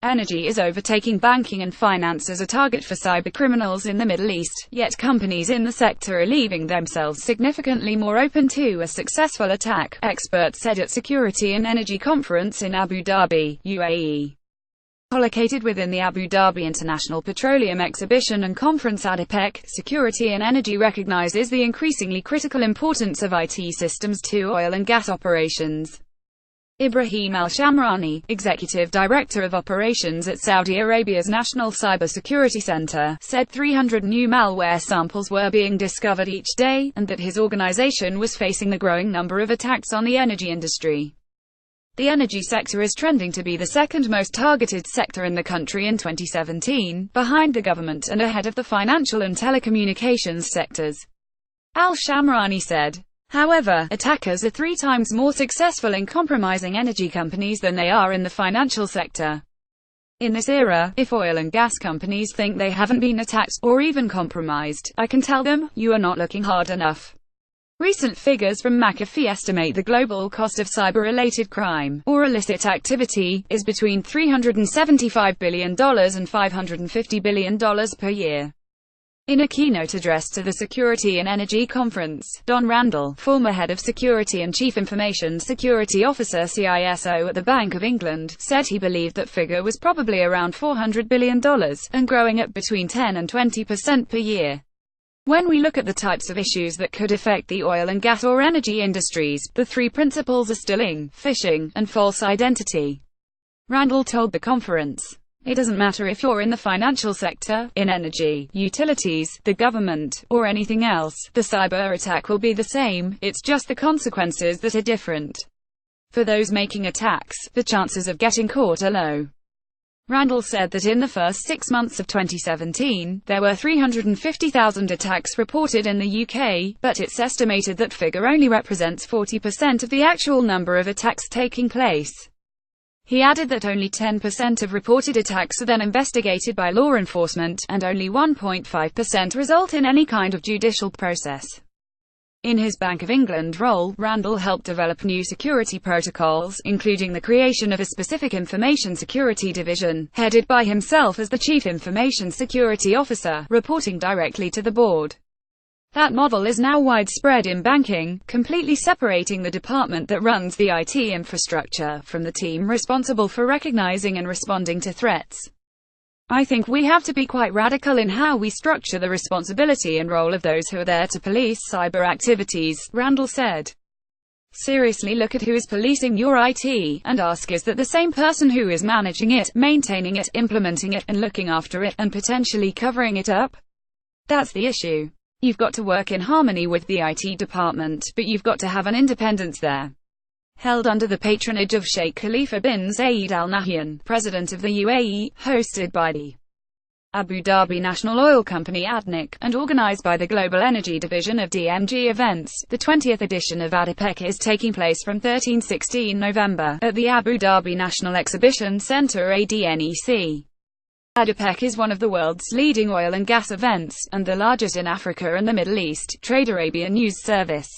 Energy is overtaking banking and finance as a target for cybercriminals in the Middle East, yet companies in the sector are leaving themselves significantly more open to a successful attack, experts said at Security and Energy Conference in Abu Dhabi, UAE. Colocated within the Abu Dhabi International Petroleum Exhibition and Conference Adipec, Security and Energy recognizes the increasingly critical importance of IT systems to oil and gas operations. Ibrahim Al Shamrani, Executive Director of Operations at Saudi Arabia's National Cybersecurity Center, said 300 new malware samples were being discovered each day, and that his organization was facing the growing number of attacks on the energy industry. The energy sector is trending to be the second most targeted sector in the country in 2017, behind the government and ahead of the financial and telecommunications sectors. Al Shamrani said. However, attackers are 3 times more successful in compromising energy companies than they are in the financial sector. In this era, if oil and gas companies think they haven't been attacked, or even compromised, I can tell them, you are not looking hard enough. Recent figures from McAfee estimate the global cost of cyber-related crime, or illicit activity, is between $375 billion and $550 billion per year. In a keynote address to the Security and Energy Conference, Don Randall, former head of security and chief information security officer CISO at the Bank of England, said he believed that figure was probably around $400 billion, and growing at between 10 and 20% per year. When we look at the types of issues that could affect the oil and gas or energy industries, the 3 principles are stealing, phishing, and false identity. Randall told the conference. It doesn't matter if you're in the financial sector, in energy, utilities, the government, or anything else, the cyber attack will be the same, it's just the consequences that are different. For those making attacks, the chances of getting caught are low. Randall said that in the first 6 months of 2017, there were 350,000 attacks reported in the UK, but it's estimated that figure only represents 40% of the actual number of attacks taking place. He added that only 10% of reported attacks are then investigated by law enforcement, and only 1.5% result in any kind of judicial process. In his Bank of England role, Randall helped develop new security protocols, including the creation of a specific information security division, headed by himself as the Chief Information Security Officer, reporting directly to the board. That model is now widespread in banking, completely separating the department that runs the IT infrastructure from the team responsible for recognizing and responding to threats. I think we have to be quite radical in how we structure the responsibility and role of those who are there to police cyber activities, Randall said. Seriously look at who is policing your IT, and ask, is that the same person who is managing it, maintaining it, implementing it, and looking after it, and potentially covering it up? That's the issue. You've got to work in harmony with the IT department, but you've got to have an independence there. Held under the patronage of Sheikh Khalifa bin Zayed Al Nahyan, president of the UAE, hosted by the Abu Dhabi National Oil Company Adipec, and organized by the Global Energy Division of DMG Events, the 20th edition of Adipec is taking place from 13–16 November, at the Abu Dhabi National Exhibition Center ADNEC. Adipec is one of the world's leading oil and gas events, and the largest in Africa and the Middle East, Trade Arabia News Service.